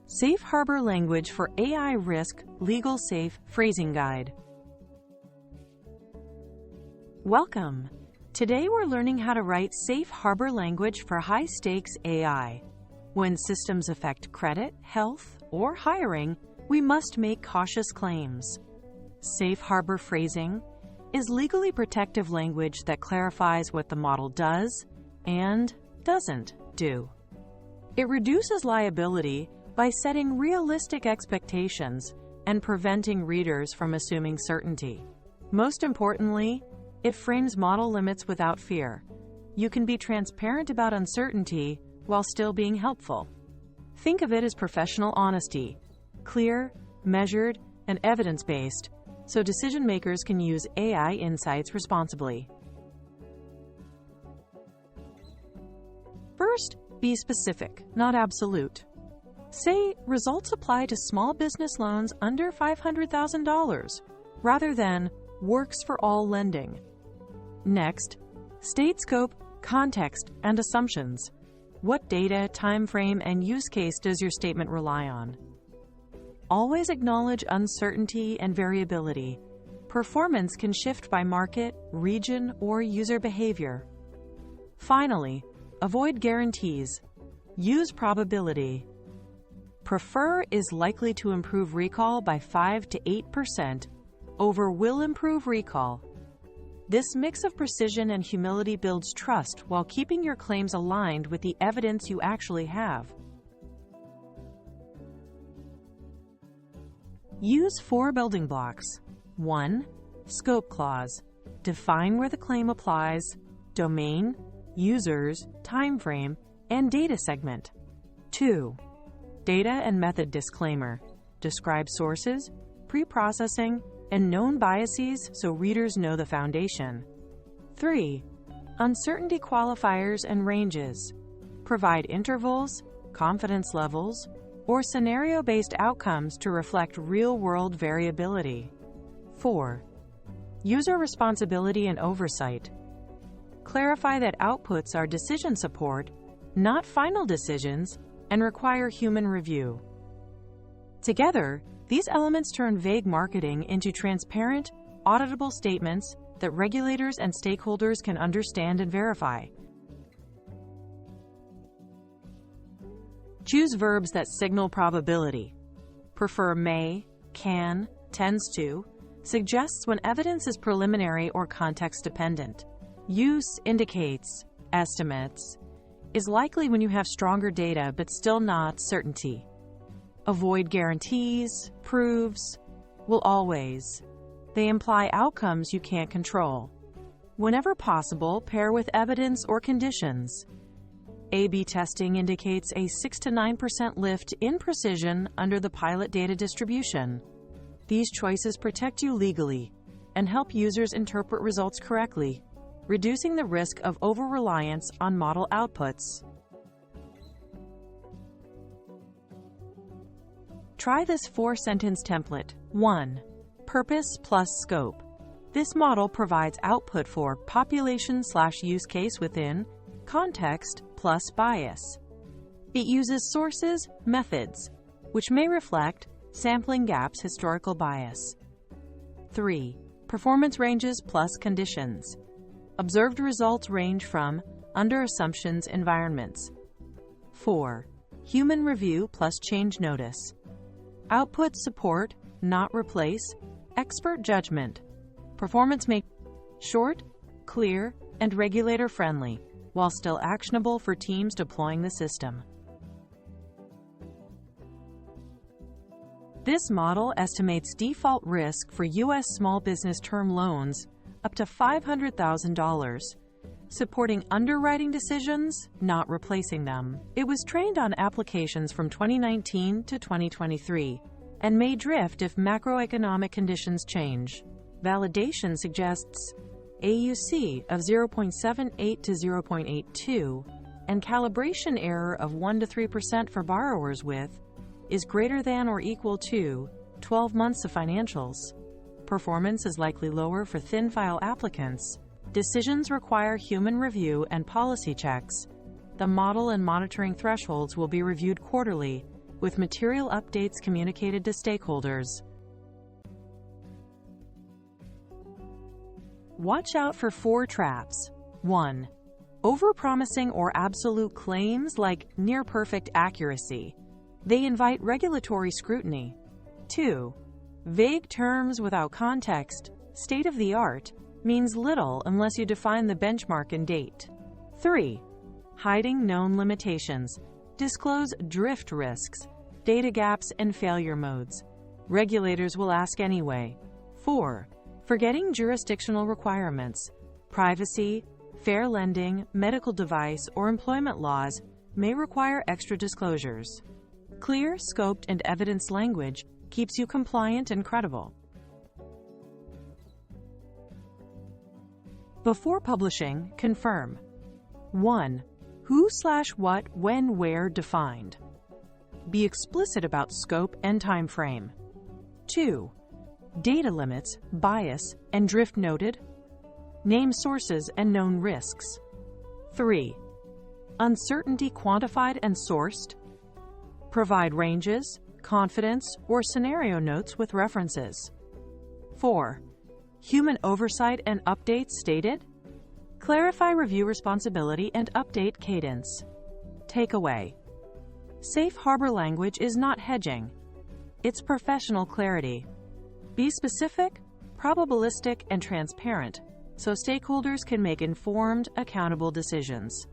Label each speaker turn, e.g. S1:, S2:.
S1: Safe Harbor Language for AI Risk Legal Safe Phrasing Guide. Welcome! Today we're learning how to write safe harbor language for high-stakes AI. When systems affect credit, health, or hiring, we must make cautious claims. Safe harbor phrasing is legally protective language that clarifies what the model does and doesn't do. It reduces liability by setting realistic expectations and preventing readers from assuming certainty. Most importantly, it frames model limits without fear. You can be transparent about uncertainty while still being helpful. Think of it as professional honesty, clear, measured, and evidence-based, so decision-makers can use AI insights responsibly. First, be specific, not absolute. Say, results apply to small business loans under $500,000, rather than works for all lending. Next, state scope, context, and assumptions. What data, time frame, and use case does your statement rely on? Always acknowledge uncertainty and variability. Performance can shift by market, region, or user behavior. Finally, avoid guarantees. Use probability. Prefer is likely to improve recall by 5 to 8% over will improve recall. This mix of precision and humility builds trust while keeping your claims aligned with the evidence you actually have. Use 4 building blocks. 1. Scope clause. Define where the claim applies, domain, users, timeframe, and data segment. 2. Data and method disclaimer. Describe sources, pre-processing, and known biases so readers know the foundation. 3. Uncertainty qualifiers and ranges. Provide intervals, confidence levels, or scenario-based outcomes to reflect real-world variability. 4. User responsibility and oversight. Clarify that outputs are decision support, not final decisions, and require human review. Together, these elements turn vague marketing into transparent, auditable statements that regulators and stakeholders can understand and verify. Choose verbs that signal probability. Prefer may, can, tends to, suggests when evidence is preliminary or context-dependent. Use indicates, estimates, is likely when you have stronger data but still not certainty. Avoid guarantees, proves, will always. They imply outcomes you can't control. Whenever possible, pair with evidence or conditions. A/B testing indicates a 6 to 9% lift in precision under the pilot data distribution. These choices protect you legally and help users interpret results correctly, reducing the risk of over-reliance on model outputs. Try this 4-sentence template. 1. Purpose plus scope. This model provides output for population/use case within context plus bias. It uses sources, methods, which may reflect sampling gaps historical bias. 3. Performance ranges plus conditions. Observed results range from under assumptions environments. 4. Human review plus change notice. Output support, not replace, expert judgment. Performance make short, clear, and regulator-friendly, while still actionable for teams deploying the system. This model estimates default risk for U.S. small business term loans up to $500,000, supporting underwriting decisions, not replacing them. It was trained on applications from 2019 to 2023 and may drift if macroeconomic conditions change. Validation suggests AUC of 0.78 to 0.82 and calibration error of 1 to 3% for borrowers with is greater than or equal to 12 months of financials. Performance is likely lower for thin file applicants. Decisions require human review and policy checks. The model and monitoring thresholds will be reviewed quarterly, with material updates communicated to stakeholders. Watch out for 4 traps. 1. Overpromising or absolute claims like near-perfect accuracy. They invite regulatory scrutiny. 2. Vague terms without context. State-of-the-art means little unless you define the benchmark and date. 3. Hiding known limitations. Disclose drift risks, data gaps, and failure modes. Regulators will ask anyway. 4. Forgetting jurisdictional requirements. Privacy, fair lending, medical device, or employment laws may require extra disclosures. Clear, scoped, and evidence language keeps you compliant and credible. Before publishing, confirm. 1. Who/what, when, where defined. Be explicit about scope and time frame. 2. Data limits, bias, and drift noted. Name sources and known risks. 3. Uncertainty quantified and sourced. Provide ranges, confidence, or scenario notes with references. 4. Human oversight and updates stated. Clarify review responsibility and update cadence. Takeaway. Safe harbor language is not hedging. It's professional clarity. Be specific, probabilistic, and transparent so stakeholders can make informed, accountable decisions.